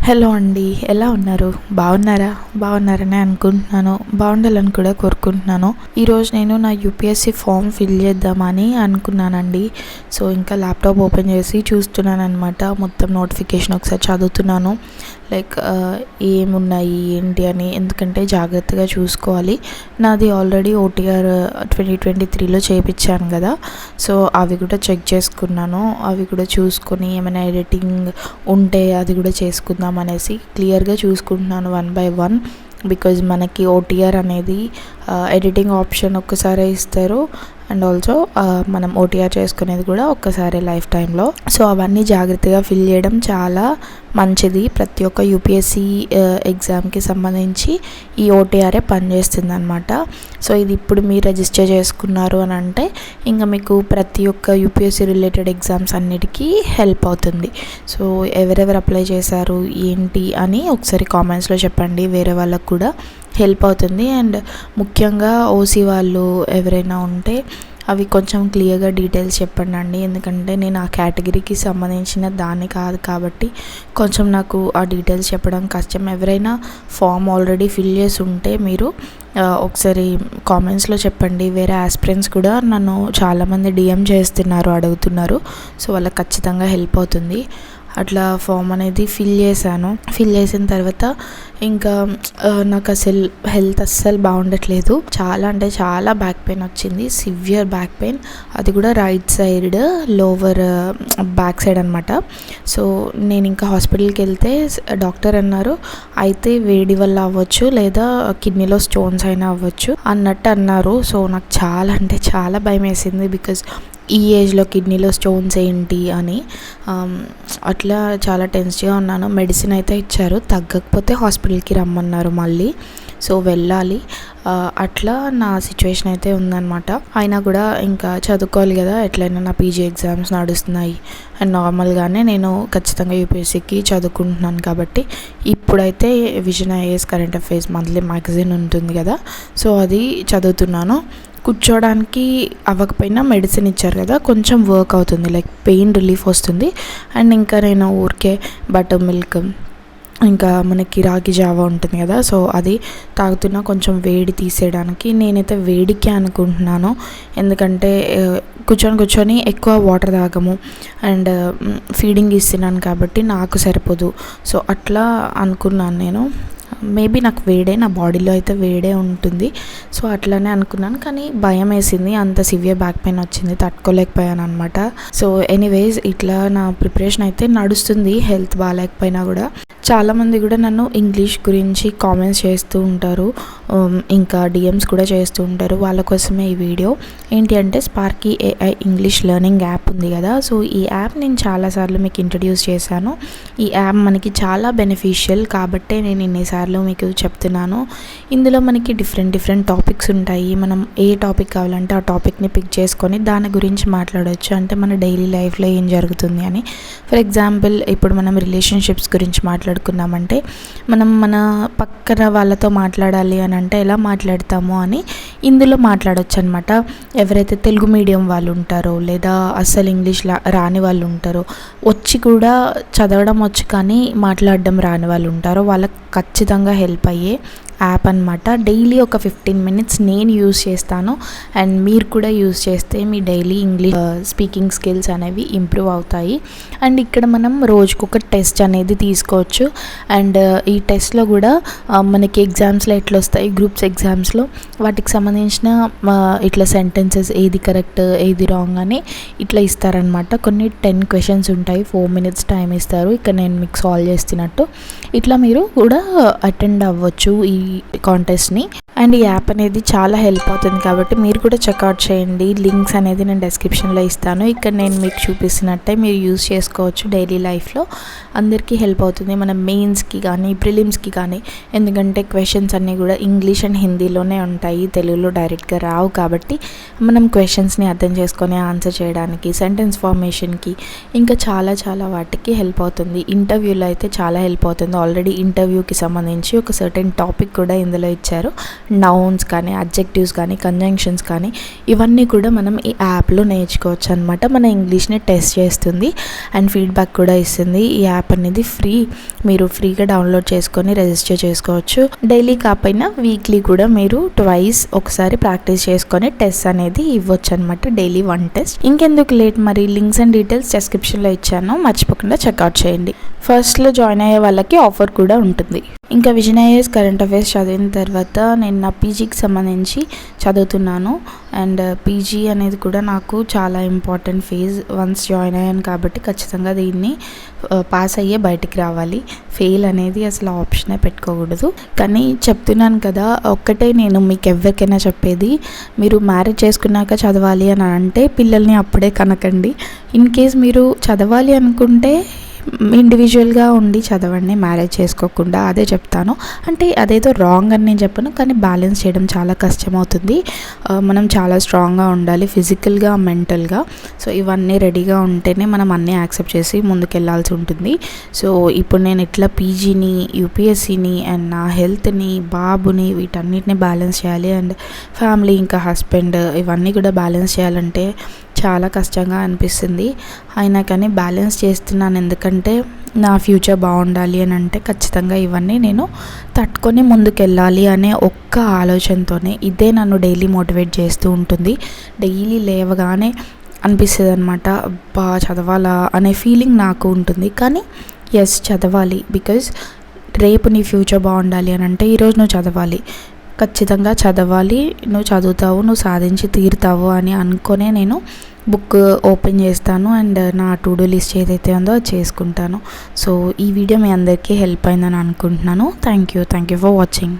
Hello అండి, ఎలా ఉన్నారు? బాగున్నారని అనుకుంటున్నాను. బాగుండాలని కూడా కోరుకుంటున్నాను. ఈరోజు నేను నా యూపీఎస్సీ ఫామ్ ఫిల్ చేద్దామని అనుకున్నానండి. సో ఇంకా ల్యాప్టాప్ ఓపెన్ చేసి చూస్తున్నాను అనమాట. మొత్తం నోటిఫికేషన్ ఒకసారి చదువుతున్నాను. లైక్ ఏమున్నాయి ఏంటి అని, ఎందుకంటే జాగ్రత్తగా చూసుకోవాలి. నాది ఆల్రెడీ ఓటీఆర్ 2023లో చేయించాను కదా, సో అవి కూడా చెక్ చేసుకున్నాను. అవి కూడా చూసుకొని ఏమైనా ఎడిటింగ్ ఉంటే అది కూడా చేసుకుందాం అనేసి క్లియర్గా చూసుకుంటున్నాను 1 by 1. బికాజ్ మనకి ఓటీఆర్ అనేది ఎడిటింగ్ ఆప్షన్ ఒక్కసారే ఇస్తారు, అండ్ ఆల్సో మనం ఓటీఆర్ చేసుకునేది కూడా ఒక్కసారి లైఫ్ టైంలో. సో అవన్నీ జాగ్రత్తగా ఫిల్ చేయడం చాలా మంచిది. ప్రతి ఒక్క యూపీఎస్సీ ఎగ్జామ్కి సంబంధించి ఈ ఓటీఆర్ఏ పనిచేస్తుంది అనమాట. సో ఇది ఇప్పుడు మీరు రిజిస్టర్ చేసుకున్నారు అని అంటే ఇంకా మీకు ప్రతి ఒక్క యూపీఎస్సీ రిలేటెడ్ ఎగ్జామ్స్ అన్నిటికీ హెల్ప్ అవుతుంది. సో ఎవరెవరు అప్లై చేశారు ఏంటి అని ఒకసారి కామెంట్స్లో చెప్పండి, వేరే వాళ్ళకు కూడా హెల్ప్ అవుతుంది. అండ్ ముఖ్యంగా ఓసీ వాళ్ళు ఎవరైనా ఉంటే అవి కొంచెం క్లియర్గా డీటెయిల్స్ చెప్పండి అండి, ఎందుకంటే నేను ఆ కేటగిరీకి సంబంధించిన దాన్ని కాదు కాబట్టి కొంచెం నాకు ఆ డీటెయిల్స్ చెప్పడం కష్టం. ఎవరైనా ఫామ్ ఆల్రెడీ ఫిల్ చేసి ఉంటే మీరు ఒకసారి కామెంట్స్లో చెప్పండి. వేరే ఆస్పిరెంట్స్ కూడా నన్ను చాలామంది డిఎం చేస్తున్నారు, అడుగుతున్నారు. సో వాళ్ళకి ఖచ్చితంగా హెల్ప్ అవుతుంది. అట్లా ఫామ్ అనేది ఫిల్ చేసిన తర్వాత ఇంకా నాకు అసలు హెల్త్ అస్సలు బాగుండట్లేదు. చాలా అంటే చాలా బ్యాక్ పెయిన్ వచ్చింది, సివియర్ బ్యాక్ పెయిన్. అది కూడా right side lower back side అనమాట. సో నేను ఇంకా హాస్పిటల్కి వెళ్తే డాక్టర్ అన్నారు, అయితే వేడి వల్ల అవ్వచ్చు లేదా కిడ్నీలో స్టోన్స్ అయినా అవ్వచ్చు అన్నట్టు అన్నారు. సో నాకు చాలా అంటే చాలా భయం వేసింది, బికాజ్ ఈ ఏజ్లో కిడ్నీలో స్టోన్స్ ఏంటి అని అట్లా చాలా టెన్స్గా ఉన్నాను. మెడిసిన్ అయితే ఇచ్చారు, తగ్గకపోతే హాస్పిటల్కి రమ్మన్నారు మళ్ళీ. సో వెళ్ళాలి. అట్లా నా సిచ్యువేషన్ అయితే ఉందన్నమాట. అయినా కూడా ఇంకా చదువుకోవాలి కదా, ఎట్లయినా నా పీజీ ఎగ్జామ్స్ నడుస్తున్నాయి అండ్ నార్మల్గానే నేను ఖచ్చితంగా యూపీఎస్సీకి చదువుకుంటున్నాను కాబట్టి ఇప్పుడైతే vision IAS current affairs monthly magazine ఉంటుంది కదా, సో అది చదువుతున్నాను. కూర్చోడానికి అవ్వకపోయినా మెడిసిన్ ఇచ్చారు కదా, కొంచెం వర్క్ అవుతుంది, లైక్ పెయిన్ రిలీఫ్ వస్తుంది. అండ్ ఇంకా నేను ఊరికే బటర్ మిల్క్, ఇంకా మనకి రాగి జావా ఉంటుంది కదా, సో అది తాగుతున్నా కొంచెం వేడి తీసేయడానికి. నేనైతే వేడికే అనుకుంటున్నాను, ఎందుకంటే కూర్చొని ఎక్కువ వాటర్ తాగము అండ్ ఫీడింగ్ ఇస్తున్నాను కాబట్టి నాకు సరిపోదు. సో అట్లా అనుకున్నాను నేను. మేబీ నాకు నా బాడీలో అయితే వేడే ఉంటుంది, సో అట్లానే అనుకున్నాను. కానీ భయం వేసింది, అంత సివియర్ బ్యాక్ పెయిన్ వచ్చింది, తట్టుకోలేకపోయాను అనమాట. సో ఎనీవేస్ ఇట్లా నా ప్రిపరేషన్ అయితే నడుస్తుంది, హెల్త్ బాగాలేకపోయినా కూడా. చాలామంది కూడా నన్ను ఇంగ్లీష్ గురించి కామెంట్స్ చేస్తూ ఉంటారు, ఇంకా డిఎమ్స్ కూడా చేస్తూ ఉంటారు. వాళ్ళ కోసమే ఈ వీడియో. ఏంటి అంటే స్పార్కీ ఏఐ ఇంగ్లీష్ లెర్నింగ్ యాప్ ఉంది కదా, సో ఈ యాప్ నేను చాలాసార్లు మీకు ఇంట్రడ్యూస్ చేశాను. ఈ యాప్ మనకి చాలా బెనిఫిషియల్ కాబట్టే నేను ఇన్నిసార్లు మీకు చెప్తున్నాను. ఇందులో మనకి డిఫరెంట్ టాపిక్స్ ఉంటాయి. మనం ఏ టాపిక్ కావాలంటే ఆ టాపిక్ని పిక్ చేసుకొని దాని గురించి మాట్లాడవచ్చు, అంటే మన డైలీ లైఫ్లో ఏం జరుగుతుంది అని. ఫర్ ఎగ్జాంపుల్ ఇప్పుడు మనం రిలేషన్షిప్స్ గురించి మాట్లాడుకున్నామంటే మనం మన పక్కన వాళ్ళతో మాట్లాడాలి అని అంటే ఎలా మాట్లాడతాము అని ఇందులో మాట్లాడవచ్చు అనమాట. ఎవరైతే తెలుగు మీడియం వాళ్ళు ఉంటారో లేదా అస్సలు ఇంగ్లీష్ రాని వాళ్ళు ఉంటారో, వచ్చి కూడా చదవడం వచ్చు కానీ మాట్లాడడం రాని వాళ్ళు ఉంటారో, వాళ్ళకి ఖచ్చితంగా హెల్ప్ అయ్యే యాప్ అనమాట. డైలీ ఒక 15 minutes నేను యూజ్ చేస్తాను, అండ్ మీరు కూడా యూజ్ చేస్తే మీ డైలీ ఇంగ్లీష్ స్పీకింగ్ స్కిల్స్ అనేవి ఇంప్రూవ్ అవుతాయి. అండ్ ఇక్కడ మనం రోజుకొక టెస్ట్ అనేది తీసుకోవచ్చు. అండ్ ఈ టెస్ట్లో కూడా మనకి ఎగ్జామ్స్లో ఎట్లా వస్తాయి, గ్రూప్స్ ఎగ్జామ్స్లో వాటికి సంబంధించిన ఇట్లా సెంటెన్సెస్ ఏది కరెక్ట్ ఏది రాంగ్ అని ఇట్లా ఇస్తారనమాట. కొన్ని 10 questions ఉంటాయి, 4 minutes టైం ఇస్తారు. ఇక్కడ నేను మీకు సాల్వ్ చేస్తున్నట్టు ఇట్లా మీరు కూడా అటెండ్ అవ్వచ్చు ఈ కాంటెస్ట్ని. అండ్ ఈ యాప్ అనేది చాలా హెల్ప్ అవుతుంది కాబట్టి మీరు కూడా చెక్అవుట్ చేయండి. లింక్స్ అనేది నేను డిస్క్రిప్షన్లో ఇస్తాను. ఇక్కడ నేను మీకు చూపిస్తున్నట్టే మీరు యూజ్ చేసుకోవచ్చు డైలీ లైఫ్లో. అందరికీ హెల్ప్ అవుతుంది, మన మెయిన్స్కి కానీ ప్రిలిమ్స్కి కానీ. ఎందుకంటే క్వశ్చన్స్ అన్నీ కూడా ఇంగ్లీష్ అండ్ హిందీలోనే ఉంటాయి, తెలుగులో డైరెక్ట్గా రావు కాబట్టి మనం క్వశ్చన్స్ని అర్థం చేసుకొని ఆన్సర్ చేయడానికి, సెంటెన్స్ ఫార్మేషన్కి, ఇంకా చాలా వాటికి హెల్ప్ అవుతుంది. ఇంటర్వ్యూలో అయితే చాలా హెల్ప్ అవుతుంది. ఆల్రెడీ ఇంటర్వ్యూకి సంబంధించి ఒక సర్టెన్ టాపిక్ కూడా ఇందులో ఇచ్చారు. నౌన్స్ కానీ, అడ్జెక్టివ్స్ కానీ, కంజంక్షన్స్ కానీ ఇవన్నీ కూడా మనం ఈ యాప్లో నేర్చుకోవచ్చు అనమాట. మన ఇంగ్లీష్ని టెస్ట్ చేస్తుంది అండ్ ఫీడ్బ్యాక్ కూడా ఇస్తుంది. ఈ యాప్ అనేది మీరు ఫ్రీగా డౌన్లోడ్ చేసుకొని రిజిస్టర్ చేసుకోవచ్చు. డైలీ కాకపోయినా వీక్లీ కూడా మీరు ట్వైస్ ఒకసారి ప్రాక్టీస్ చేసుకొని టెస్ట్ అనేది ఇవ్వచ్చు అనమాట. Daily 1 test. ఇంకెందుకు లేట్, మరి లింక్స్ అండ్ డీటెయిల్స్ డిస్క్రిప్షన్లో ఇచ్చాను, మర్చిపోకుండా చెక్అవుట్ చేయండి. ఫస్ట్లో జాయిన్ అయ్యే వాళ్ళకి ఆఫర్ కూడా ఉంటుంది. ఇంకా విజన్ ఐఏఎస్ కరెంట్ అఫైర్స్ చదివిన తర్వాత నేను నా పీజీకి సంబంధించి చదువుతున్నాను. అండ్ పీజీ అనేది కూడా నాకు చాలా ఇంపార్టెంట్ ఫేజ్. వన్స్ జాయిన్ అయ్యాను కాబట్టి ఖచ్చితంగా దీన్ని పాస్ అయ్యే బయటికి రావాలి. ఫెయిల్ అనేది అసలు ఆప్షనే పెట్టుకోకూడదు. కానీ చెప్తున్నాను కదా, ఒక్కటే నేను మీకు ఎవరికైనా చెప్పేది, మీరు మ్యారేజ్ చేసుకున్నాక చదవాలి అని అంటే పిల్లల్ని అప్పుడే కనకండి. ఇన్ కేస్ మీరు చదవాలి అనుకుంటే ఇండివిజువల్గా ఉండి చదవండి, మ్యారేజ్ చేసుకోకుండా. అదే చెప్తాను. అంటే అదేదో రాంగ్ అని నేను చెప్పను, కానీ బ్యాలెన్స్ చేయడం చాలా కష్టమవుతుంది. మనం చాలా స్ట్రాంగ్గా ఉండాలి, ఫిజికల్గా, మెంటల్గా. సో ఇవన్నీ రెడీగా ఉంటేనే మనం అన్నీ యాక్సెప్ట్ చేసి ముందుకెళ్ళాల్సి ఉంటుంది. సో ఇప్పుడు నేను ఇట్లా పీజీని, యూపీఎస్సీని అండ్ నా హెల్త్ని, బాబుని, వీటన్నిటిని బ్యాలెన్స్ చేయాలి. అండ్ ఫ్యామిలీ, ఇంకా హస్బెండ్, ఇవన్నీ కూడా బ్యాలెన్స్ చేయాలంటే చాలా కష్టంగా అనిపిస్తుంది. అయినా కానీ బ్యాలెన్స్ చేస్తున్నాను, ఎందుకంటే నా ఫ్యూచర్ బాగుండాలి అని అంటే ఖచ్చితంగా ఇవన్నీ నేను తట్టుకొని ముందుకెళ్ళాలి అనే ఒక్క ఆలోచనతోనే ఇదే నన్ను డైలీ మోటివేట్ చేస్తూ ఉంటుంది. డైలీ లేవగానే అనిపిస్తుంది అనమాట, అబ్బా చదవాలా అనే ఫీలింగ్ నాకు ఉంటుంది. కానీ ఎస్, చదవాలి. బికాజ్ రేపు నీ ఫ్యూచర్ బాగుండాలి అని అంటే ఈరోజు నువ్వు చదవాలి, ఖచ్చితంగా చదవాలి. నువ్వు చదువుతావు, నువ్వు సాధించి తీరుతావు అని అనుకునే నేను బుక్ ఓపెన్ చేస్తాను అండ్ నా టు డూ లిస్ట్ ఏదైతే ఉందో అది చేసుకుంటాను. సో ఈ వీడియో మీ అందరికీ హెల్ప్ అయిందని అనుకుంటున్నాను. Thank you for watching.